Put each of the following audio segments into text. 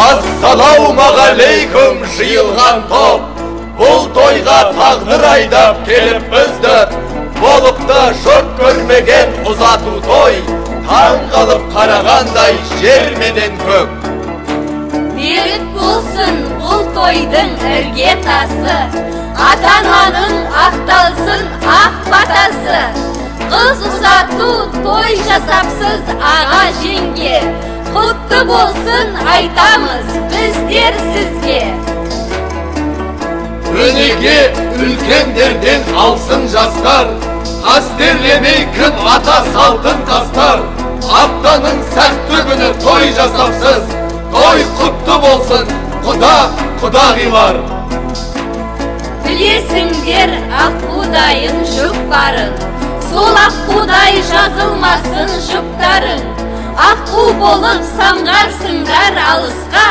Ассалаумағалейкум жиылған топ, бұл тойға тағдыр айдап келіппізді. Болыпты жұрт көрмеген ұзату той, таң қалып қарағандай жерменен көк. Берік болсын бұл тойдың ірге тасы, ата-ананың ақталсын ақ батасы. Қыз ұзату той жасапсыз аға жеңге, құтты болсын айтамыз біздер сізге. Өнеге үлкендерден алсын жастар, қастерлемей кім ата салтын тастар. Аптаның сәтті күні той жасапсыз, той құтты болсын құдағилар. Білесіңдер аққудайын жұп барын, сол аққудай жазылмасын жұптарын. Аққу болып самғарсыңдар алысқа,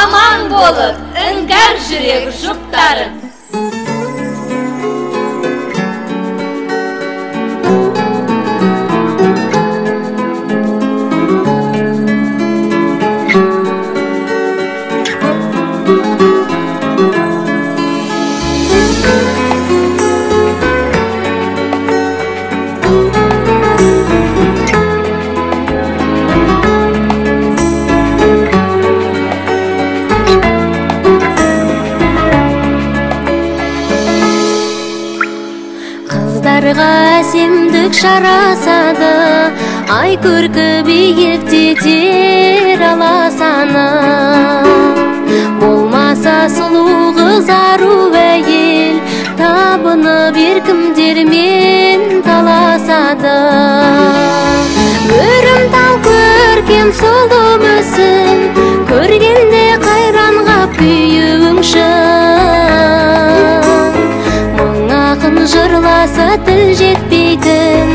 аман болып іңгәр жүрек жұптарын. Әсемдік жарасады, ай көркі биікте тер аласаны. Болмаса сұлу қыз ару әйел, табынып еркімдермен таласады. Өрім тал көркем сұлу мүсін, көргенде қайранға күйеуің шын. Мың ақын жырласа тіл жетпейтін,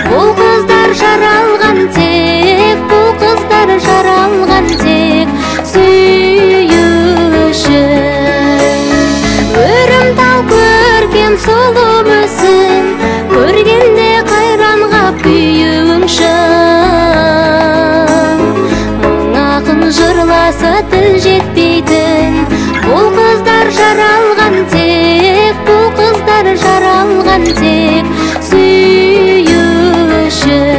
бұл қыздар жаралған тек, бұл қыздар жаралған тек сүю үшін. Өрім тал көркем сұлу мүсін, көргенде қайранға күйеуің шын. Мың ақын жырласа тіл жетпейтін, бұл қыздар жаралған тек, бұл қыздар жаралған тек сүю үшін.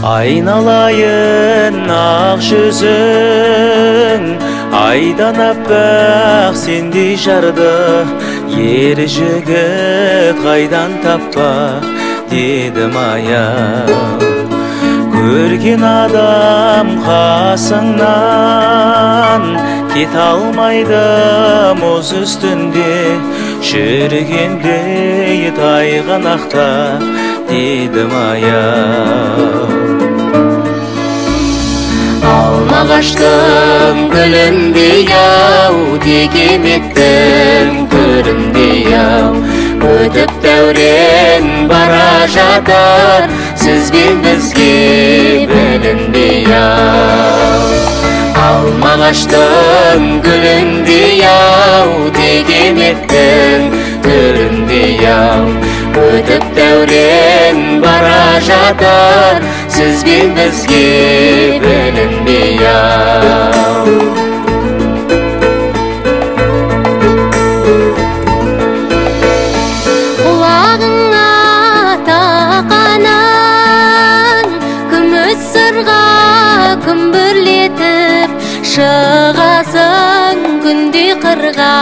Айналайын ақ жүзің, айдан аппақ сендей жарды, ер жігіт қайдан таппақ дедім аяп. Көрген адам қасыңнан кете алмайды, мұз үстінде жүргенде тайғанақтап дедім аяп. Алмағаштың гүліндей ау, текеметтің көріндей ау, өтіп дәурен бара жатар, сіз бен бізге білінбей ау. Алмағаштың гүліндей ау, текеметтің көріндей ау, өтіп дәурен бара жатар, сіз бен бізге білінбей ау. Құлағыңа тақаның, күміс сырға күмбірлетіп, шығасың күндей қырға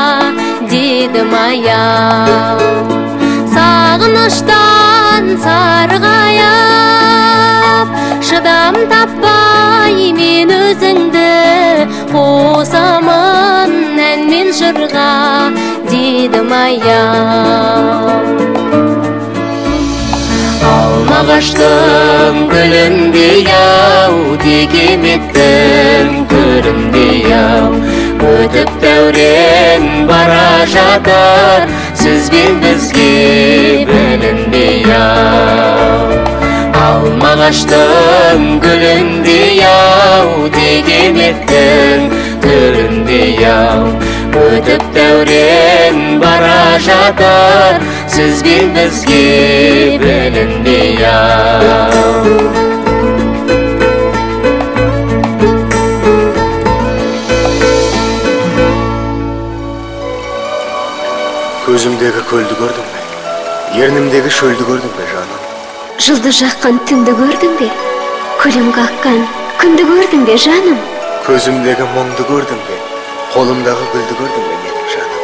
дедім аяу. Сағыныштан сарғайып, шыдам таппай мен өзіңді қосамын әнмен жырға дедім аяу. Алмағаштың гүліндей ау, текеметтің көріндей ау, өтіп дәурен бара жатар, siz bizge bölündü yav. Alma ağaçtın gülündü yav, degemettin göründü yav. Ötüp devren bara jatar, siz bizge bölündü yav. Gözümdeki kölді gördün mü? Yernimdeki şölді gördün mü canım? Жылды жаққан түнді көрдің бе? Күлім қаққан күнді көрдің бе жаным? Көзімдегі мұңды көрдің бе? Қолымдағы гүлді көрдің бе менің жаным?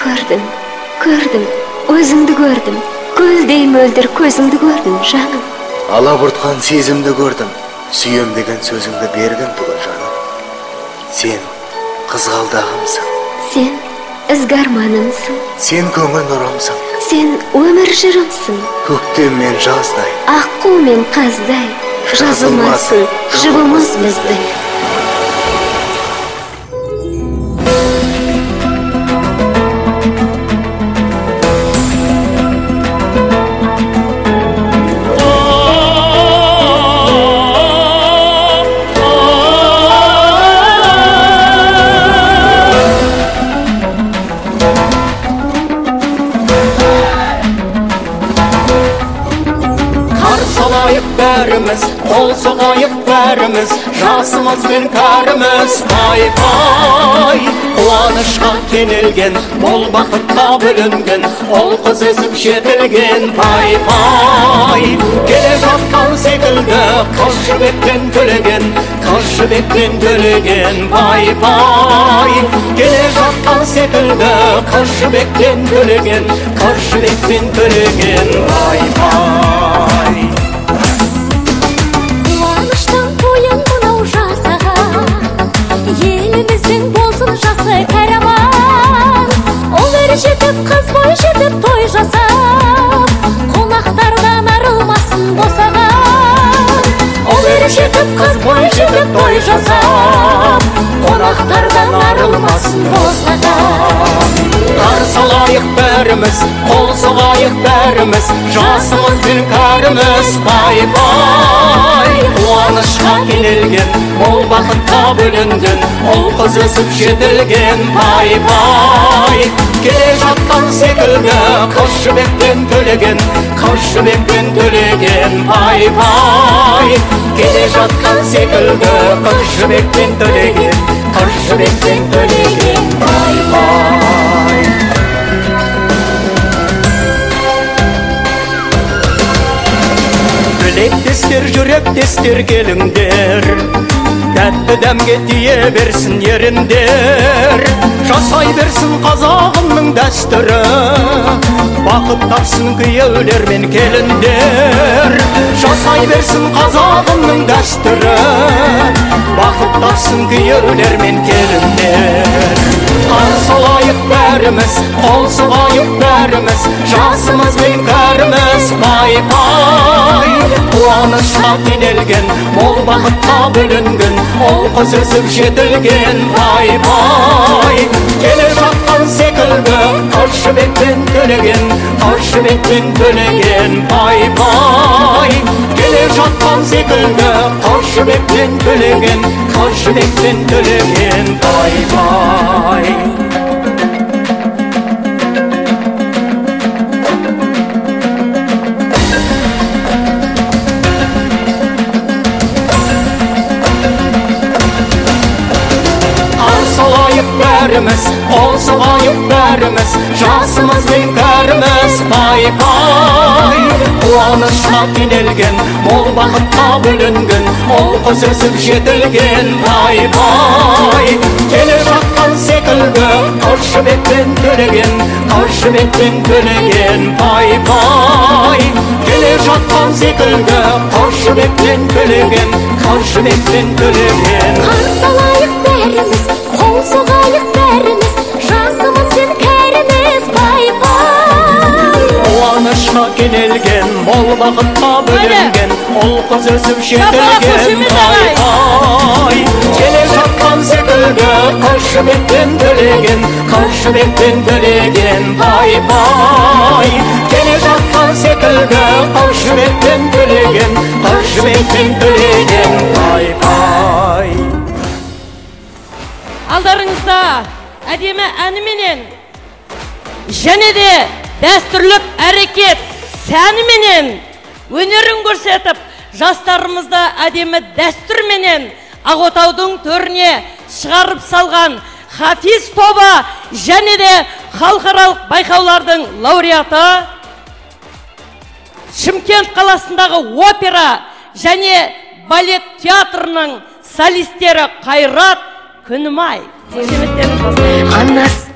Көрдім, көрдім, өзіңді көрдім. Көлдей мөлдір көзіңді көрдім жаным. Алабұртқан сезімді көрдім. Сүйем деген сөзіңді берген түгіл жаным. Сен қызғалдағымсың. Сен ізгі арманымсың. Сен көңіл нұрымсың. Сен өмір жырымсың. Көктем мен жаздай, Аққу мен қаздай, жазылмасын жұбымыз біздің. Bərimiz, qol soğayıq bərimiz, jasımız ben karımız. Pay pay, qıvanışqa kenilgen, bol baxıqqa bölüngen, ol qız ezip şetilgen. Pay pay, gele жатқан секілді, қаршы беттен төлеген, қаршы беттен төлеген. Pay pay, gele жатқан секілді, қаршы беттен төлеген, қаршы беттен төлеген. Pay pay. Еліміздің болсын жасы кәріман. Ол өр жетіп, қыз бой жетіп, той жасап, қонақтардан арылмасын босаған. Ол өр жетіп, қыз бой жетіп, той жасап, қонақтардан арылмасын босаған. Қарсы алайық бәріміз, қол соғайық бәріміз, жасымыз бен кәріміз. Пай пай, қуанышқа кенелген, мол бақытқа бөлінген, ол қыз өсіп жетілген. Пай пай, келе жатқан секілді, қаршы беттен төлеген, қаршы беттен төлеген. Пай пай, келе жатқан секілді, қаршы беттен төлеген, қаршы беттен төлеген. Пай пай. Білектестер, жүректестер келіңдер, тәтті дәмге тие берсін еріндер. Жасай берсін қазағымның дәстүрі, бақыт тапсын күйеулер мен келіндер. Жасай берсін қазағымның дәстүрі, бақыт тапсын күйеулер мен келіндер. Қарсы алайық бәріміз, қол соғайық бәріміз, жасымыз бен кәріміз. Пай пай, қуанышқа кенелген, мол бақытқа бөлінген, ол қыз өсіп жетілген. Пай пай, келе жатқан секілді, қаршы беттен төлеген, қаршы беттен төлеген. Пай пай, келе жатқан секілді, қаршы беттен төлеген, қаршы беттен төлеген. Пай пай. Bərimiz, qol soğayıq bərimiz, жасымыз бен kərimiz. Pay pay, қуанышқа кенелген, мол бақытқа бөлінген, ол қыз өсіп жетілген. Pay pay, келе жатқан секілді, қаршы беттен төлеген, қаршы беттен төлеген. Pay pay, келе жатқан секілді, қаршы беттен төлеген, қаршы беттен төлеген. Қарсы алайық бәріміз, қол соғайық бәріміз, жасымыз бен кәріміз. Пай пай, қуанышқа кенелген, мол бақытқа бөленген, ол қыз өсіп жетілген. Ай, келе жатқан секілді, қашы беттен төлеген, қашы беттен төлеген. Пай, келе жатқан секілді, қашы беттен төлеген, қашы беттен төлеген. Пай. Алдарыңызда әдемі әніменен және де дәстүрлік әрекет сәніменен өнерін көрсетіп, жастарымызды әдемі дәстүрменен Ағотаудың төріне шығарып салған Хафиз тобы және де халықаралық байқаулардың лауреаты, Шымкент қаласындағы опера және балет театрының солистері Қайрат Күнімай. Анасы